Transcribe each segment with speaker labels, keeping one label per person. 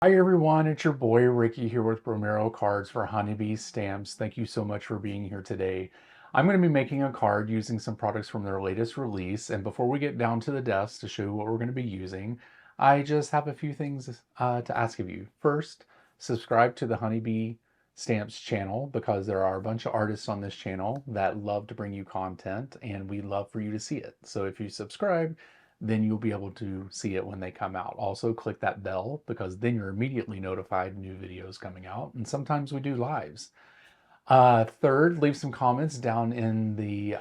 Speaker 1: Hi everyone, it's your boy Ricky here with Romero Cards for Honeybee Stamps. Thank you so much for being here today. I'm going to be making a card using some products from their latest release, and before we get down to the desk to show you what we're going to be using, I just have a few things to ask of you. First, subscribe to the Honeybee Stamps channel because there are a bunch of artists on this channel that love to bring you content and we love for you to see it. So if you subscribe, then you'll be able to see it when they come out. Also click that bell because then you're immediately notified new videos coming out, and sometimes we do lives. Third, leave some comments down in the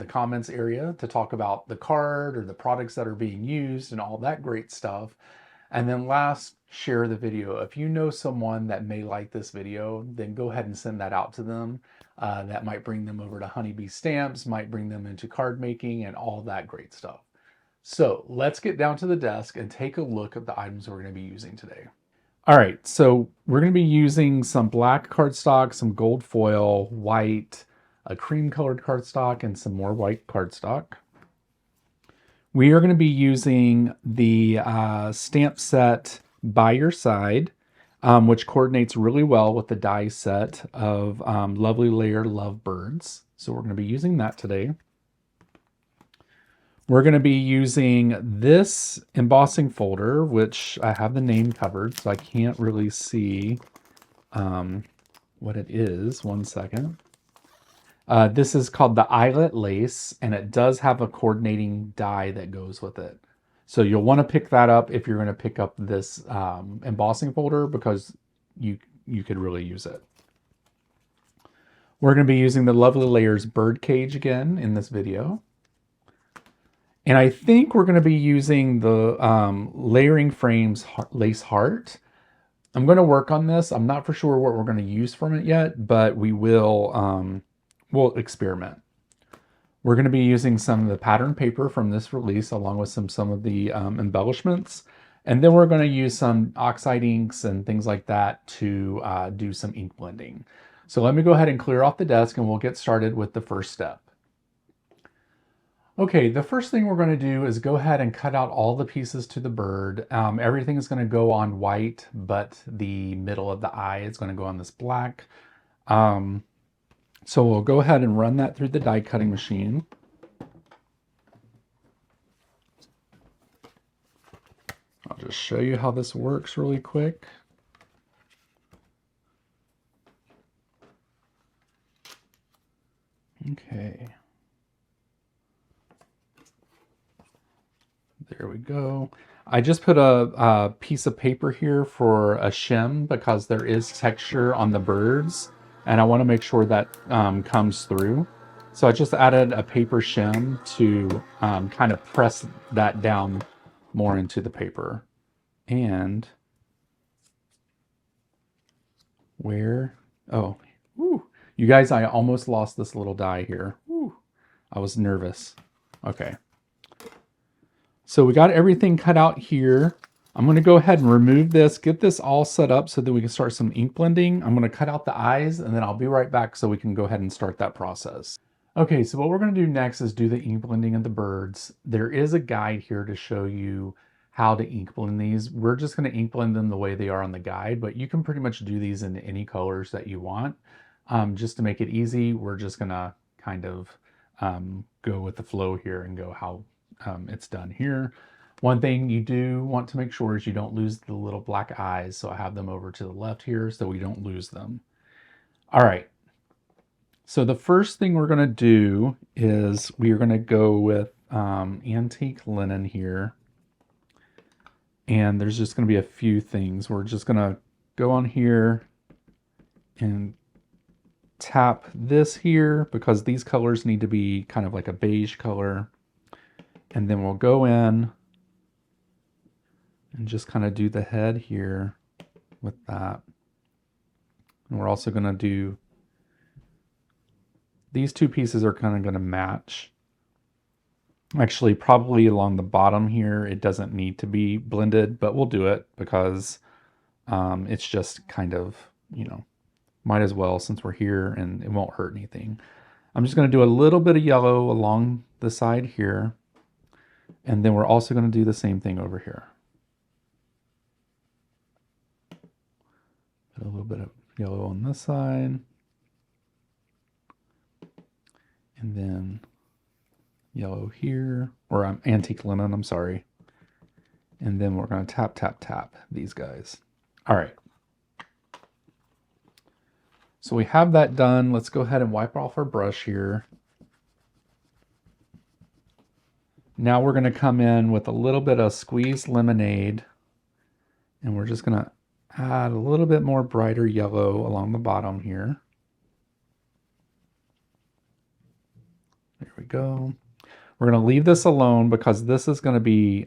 Speaker 1: comments area to talk about the card or the products that are being used and all that great stuff. And then last, share the video. If you know someone that may like this video, then go ahead and send that out to them. That might bring them over to Honeybee Stamps, might bring them into card making and all that great stuff. So let's get down to the desk and take a look at the items we're going to be using today. All right, so we're going to be using some black cardstock, some gold foil, white, a cream colored cardstock, and some more white cardstock. We are going to be using the stamp set by your side, which coordinates really well with the die set of Lovely Layer Lovebirds. So we're going to be using that today. We're going to be using this embossing folder, which I have the name covered, so I can't really see what it is. One second. This is called the Eyelet Lace, and it does have a coordinating die that goes with it. So you'll want to pick that up if you're going to pick up this embossing folder because you could really use it. We're going to be using the Lovely Layers Birdcage again in this video. And I think we're going to be using the Layering Frames Lace Heart. I'm going to work on this. I'm not for sure what we're going to use from it yet, but we will we'll experiment. We're going to be using some of the pattern paper from this release along with some of the embellishments. And then we're going to use some Oxide inks and things like that to do some ink blending. So let me go ahead and clear off the desk and we'll get started with the first step. Okay, the first thing we're going to do is go ahead and cut out all the pieces to the bird. Everything is going to go on white, but the middle of the eye is going to go on this black. So we'll go ahead and run that through the die cutting machine. I'll just show you how this works really quick. Okay. There we go. I just put a piece of paper here for a shim because there is texture on the birds and I want to make sure that comes through. So I just added a paper shim to kind of press that down more into the paper. And oh, whew. You guys, I almost lost this little die here. Whew. I was nervous. Okay. So we got everything cut out here. I'm going to go ahead and remove this, get this all set up so that we can start some ink blending. I'm going to cut out the eyes and then I'll be right back so we can go ahead and start that process. Okay, so what we're going to do next is do the ink blending of the birds. There is a guide here to show you how to ink blend these. We're just going to ink blend them the way they are on the guide, but you can pretty much do these in any colors that you want. Just to make it easy, we're just going to kind of go with the flow here and go how it's done here. One thing you do want to make sure is you don't lose the little black eyes. So I have them over to the left here so we don't lose them. All right. So the first thing we're going to do is we are going to go with antique linen here. And there's just going to be a few things. We're just going to go on here and tap this here because these colors need to be kind of like a beige color. And then we'll go in and just kind of do the head here with that. And we're also going to do, these two pieces are kind of going to match. Actually, probably along the bottom here, it doesn't need to be blended, but we'll do it because it's just kind of, you know, might as well since we're here and it won't hurt anything. I'm just going to do a little bit of yellow along the side here. And then we're also going to do the same thing over here. Put a little bit of yellow on this side. And then yellow here, or antique linen, I'm sorry. And then we're going to tap, tap, tap these guys. All right. So we have that done. Let's go ahead and wipe off our brush here. Now we're going to come in with a little bit of squeezed lemonade, and we're just going to add a little bit more brighter yellow along the bottom here. There we go. We're going to leave this alone because this is going to be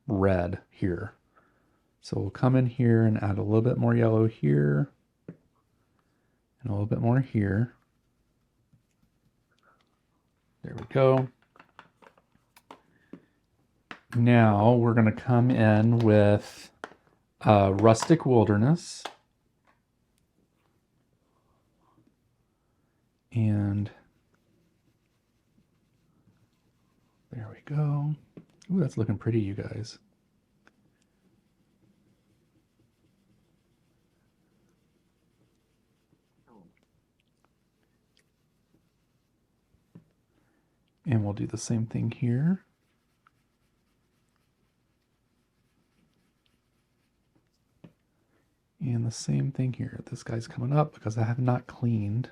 Speaker 1: red here. So we'll come in here and add a little bit more yellow here and a little bit more here. There we go. Now we're going to come in with Rustic Wilderness. And there we go. Ooh, that's looking pretty, you guys. And we'll do the same thing here. And the same thing here. This guy's coming up because I have not cleaned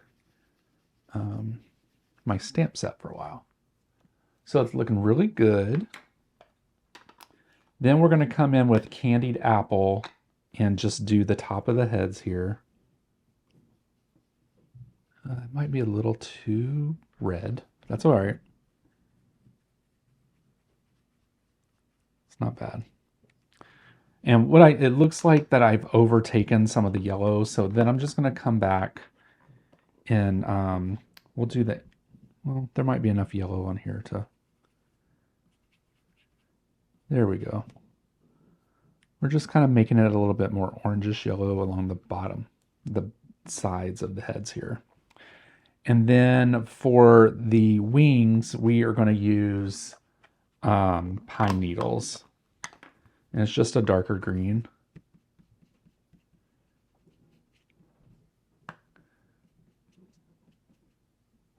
Speaker 1: my stamp set for a while. So it's looking really good. Then we're going to come in with Candied Apple and just do the top of the heads here. It might be a little too red. That's all right. It's not bad. And it looks like that I've overtaken some of the yellow, so then I'm just going to come back and we'll do that. Well, there might be enough yellow on here to... There we go. We're just kind of making it a little bit more orangish yellow along the bottom, the sides of the heads here. And then for the wings, we are going to use pine needles. And it's just a darker green.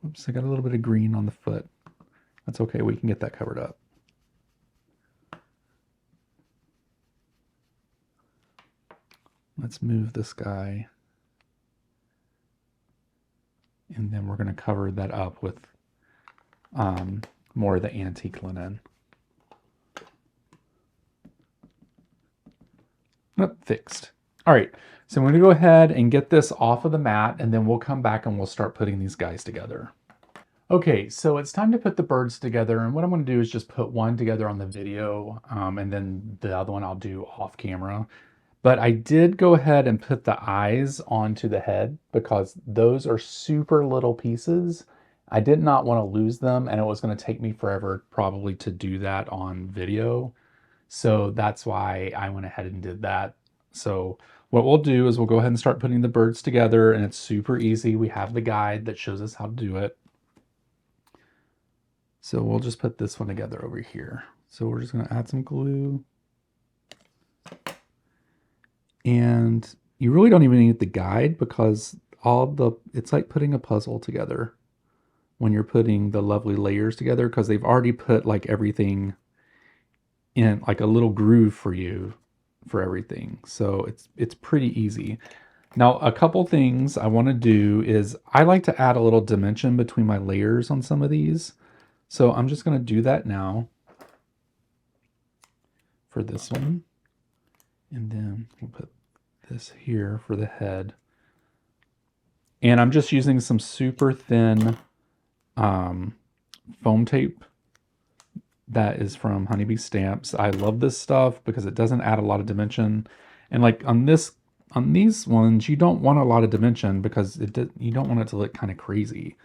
Speaker 1: Oops, I got a little bit of green on the foot. That's okay, we can get that covered up. Let's move this guy. And then we're going to cover that up with more of the antique linen. Nope, fixed. All right, so I'm going to go ahead and get this off of the mat, and then we'll come back and we'll start putting these guys together. Okay, so it's time to put the birds together, and what I'm going to do is just put one together on the video, and then the other one I'll do off camera. But I did go ahead and put the eyes onto the head because those are super little pieces. I did not want to lose them, and it was going to take me forever probably to do that on video. So that's why I went ahead and did that. So what we'll do is we'll go ahead and start putting the birds together, and it's super easy. We have the guide that shows us how to do it. So we'll just put this one together over here. So we're just going to add some glue. And you really don't even need the guide because it's like putting a puzzle together when you're putting the lovely layers together, because they've already put like everything in like a little groove for you for everything. So it's pretty easy. Now, a couple things I want to do is I like to add a little dimension between my layers on some of these. So I'm just going to do that now for this one. And then we'll put this here for the head. And I'm just using some super thin foam tape that is from Honeybee Stamps. I love this stuff because it doesn't add a lot of dimension. And like on these ones, you don't want a lot of dimension because you don't want it to look kind of crazy.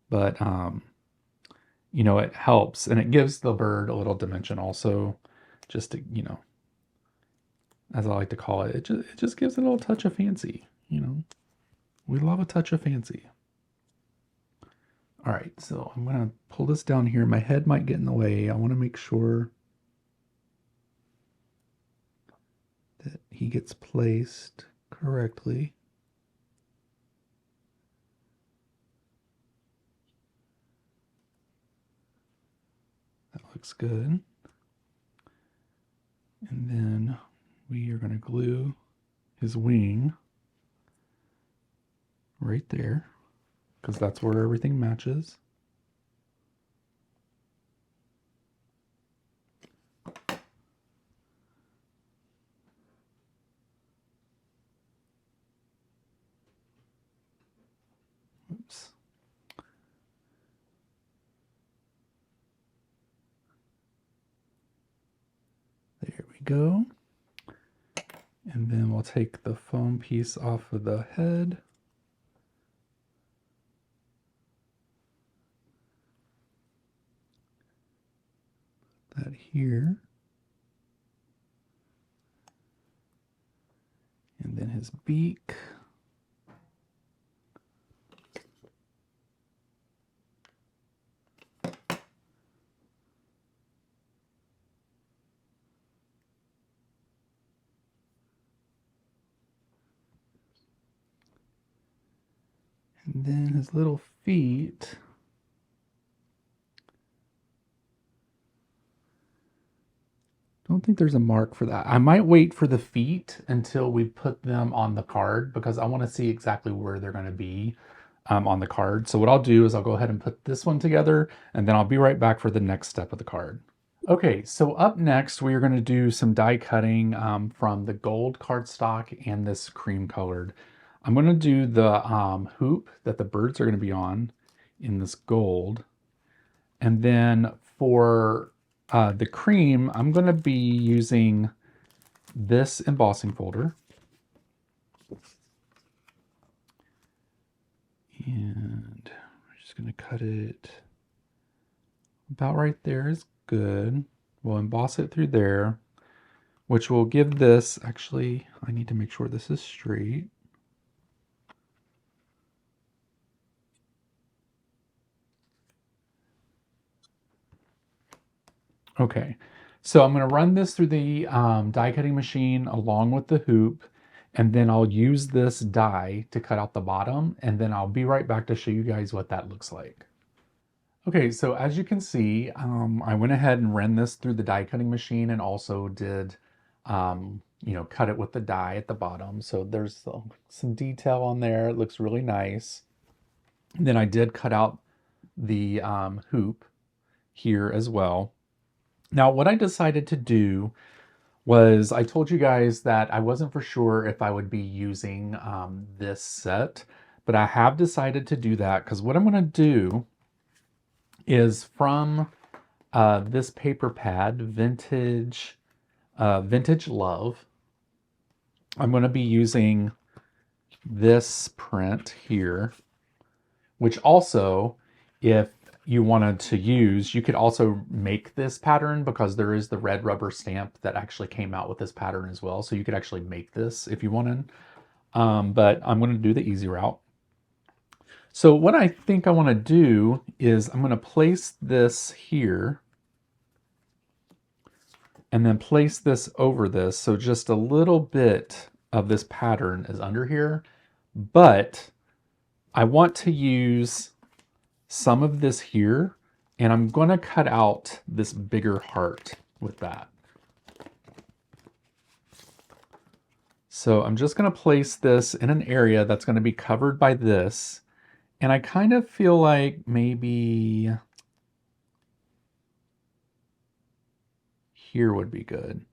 Speaker 1: But you know, it helps, and it gives the bird a little dimension also, just to, you know, as I like to call it, it just gives it a little touch of fancy, you know. We love a touch of fancy. All right, so I'm going to pull this down here. My head might get in the way. I want to make sure that he gets placed correctly. looks good. And then we are going to glue his wing right there, because that's where everything matches. Oops. There we go. And then we'll take the foam piece off of the head. That here. And then his beak. And then his little feet. Don't think there's a mark for that. I might wait for the feet until we put them on the card, because I want to see exactly where they're going to be on the card. So what I'll do is I'll go ahead and put this one together, and then I'll be right back for the next step of the card. Okay, so up next we are going to do some die cutting from the gold cardstock and this cream colored. I'm going to do the hoop that the birds are going to be on in this gold. And then for the cream, I'm going to be using this embossing folder. And we're just going to cut it about right there is good. We'll emboss it through there, which will give this, actually, I need to make sure this is straight. Okay, so I'm going to run this through the die cutting machine along with the hoop, and then I'll use this die to cut out the bottom, and then I'll be right back to show you guys what that looks like. Okay, so as you can see, I went ahead and ran this through the die cutting machine and also did, cut it with the die at the bottom. So there's some detail on there. It looks really nice. And then I did cut out the hoop here as well. Now, what I decided to do was I told you guys that I wasn't for sure if I would be using this set, but I have decided to do that because what I'm going to do is from this paper pad, Vintage Love, I'm going to be using this print here, which also, if you wanted to use, you could also make this pattern because there is the red rubber stamp that actually came out with this pattern as well. So you could actually make this if you wanted. But I'm going to do the easy route. So what I think I want to do is I'm going to place this here and then place this over this. So just a little bit of this pattern is under here, but I want to use some of this here, and I'm going to cut out this bigger heart with that. So I'm just going to place this in an area that's going to be covered by this. And I kind of feel like maybe here would be good.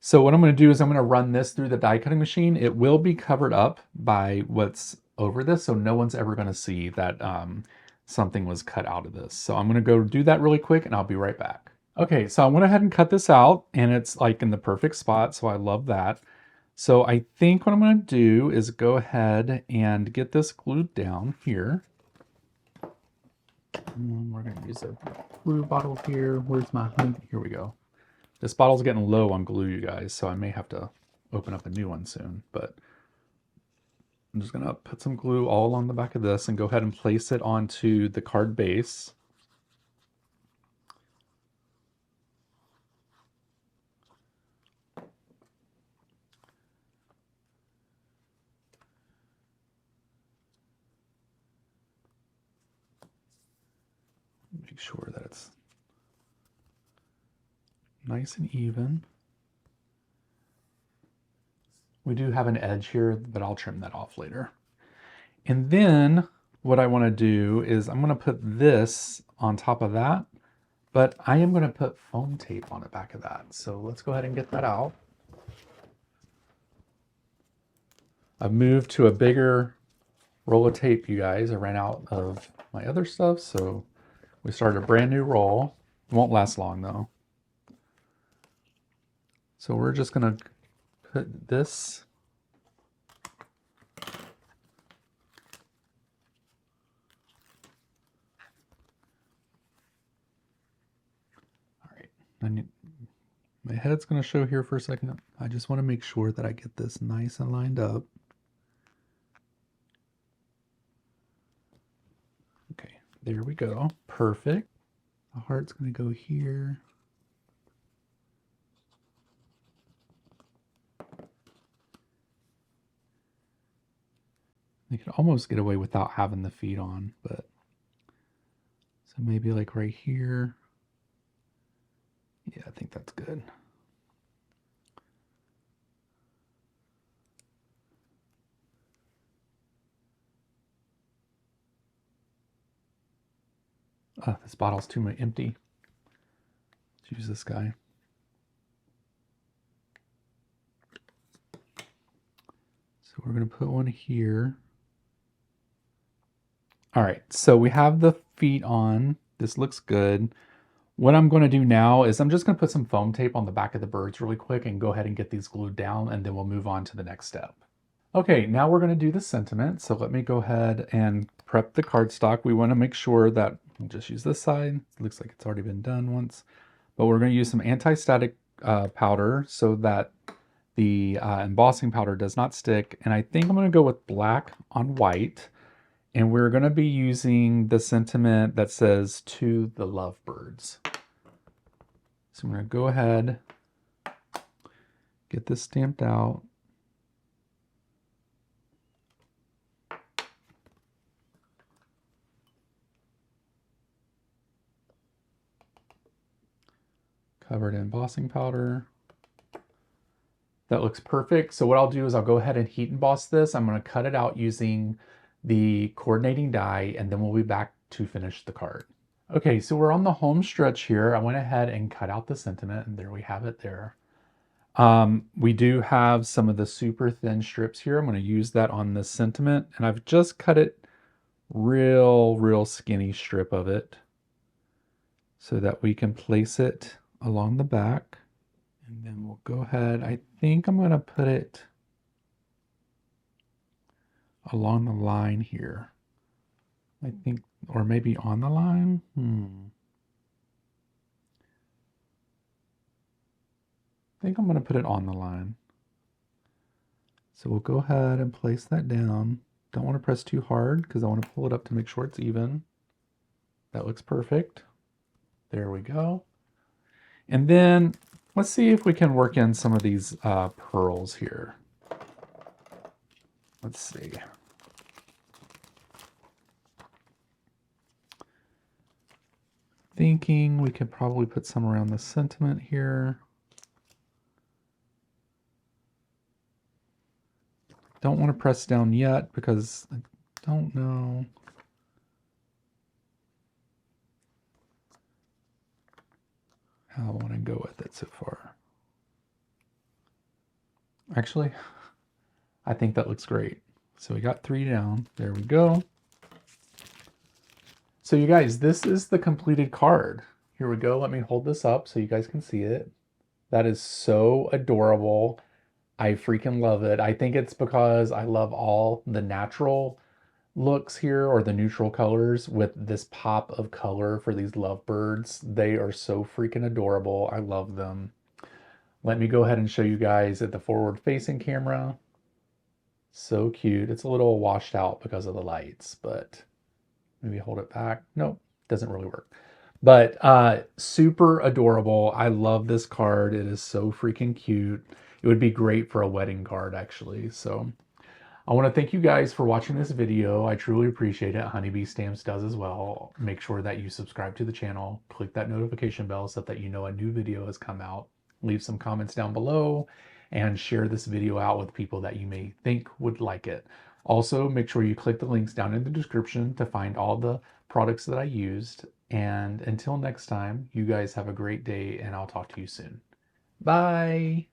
Speaker 1: So what I'm going to do is I'm going to run this through the die cutting machine. It will be covered up by what's over this, so no one's ever going to see that something was cut out of this. So I'm going to go do that really quick and I'll be right back. Okay, so I went ahead and cut this out and it's like in the perfect spot, so I love that. So I think what I'm going to do is go ahead and get this glued down here. And we're going to use a glue bottle here. Where's my honey? Here we go. This bottle's getting low on glue, you guys, so I may have to open up a new one soon, but I'm just gonna put some glue all along the back of this and go ahead and place it onto the card base. Make sure that it's nice and even. We do have an edge here, but I'll trim that off later. And then what I want to do is I'm going to put this on top of that, but I am going to put foam tape on the back of that. So let's go ahead and get that out. I've moved to a bigger roll of tape, you guys. I ran out of my other stuff, so we started a brand new roll. It won't last long though. So we're just going to put this my head's going to show here for a second. I just want to make sure that I get this nice and lined up. Okay, there we go. Perfect. The heart's going to go here. You could almost get away without having the feet on, but so maybe like right here. Yeah, I think that's good. This bottle's too empty. Let's use this guy. So we're going to put one here. All right, so we have the feet on. This looks good. What I'm going to do now is I'm just going to put some foam tape on the back of the birds really quick and go ahead and get these glued down, and then we'll move on to the next step. Okay, now we're going to do the sentiment. So let me go ahead and prep the cardstock. We want to make sure that we'll just use this side. It looks like it's already been done once, but we're going to use some anti-static powder so that the embossing powder does not stick. And I think I'm going to go with black on white. And we're going to be using the sentiment that says "To the Lovebirds." So I'm going to go ahead, get this stamped out. Covered in embossing powder. That looks perfect. So what I'll do is I'll go ahead and heat emboss this. I'm going to cut it out using the coordinating die, and then we'll be back to finish the card. Okay, so we're on the home stretch here. I went ahead and cut out the sentiment, and there we have it there. We do have some of the super thin strips here. I'm going to use that on the sentiment, and I've just cut it real skinny strip of it so that we can place it along the back. And then we'll go ahead. I think I'm going to put it along the line here. I think, or maybe on the line. I think I'm going to put it on the line. So we'll go ahead and place that down. Don't want to press too hard because I want to pull it up to make sure it's even. That looks perfect. There we go. And then let's see if we can work in some of these pearls here. Let's see. Thinking we could probably put some around the sentiment here. Don't want to press down yet because I don't know. How I want to go with it so far. Actually, I think that looks great. So we got 3 down. There we go. So you guys, this is the completed card. Here we go. Let me hold this up so you guys can see it. That is so adorable. I freaking love it. I think it's because I love all the natural looks here, or the neutral colors, with this pop of color for these lovebirds. They are so freaking adorable. I love them. Let me go ahead and show you guys at the forward facing camera. So cute. It's a little washed out because of the lights, but maybe hold it back. Nope, doesn't really work. But super adorable. I love this card. It is so freaking cute. It would be great for a wedding card, actually. So I want to thank you guys for watching this video. I truly appreciate it. Honeybee Stamps does as well. Make sure that you subscribe to the channel, click that notification bell so that you know a new video has come out. Leave some comments down below and share this video out with people that you may think would like it. Also, make sure you click the links down in the description to find all the products that I used. And until next time, you guys have a great day and I'll talk to you soon. Bye.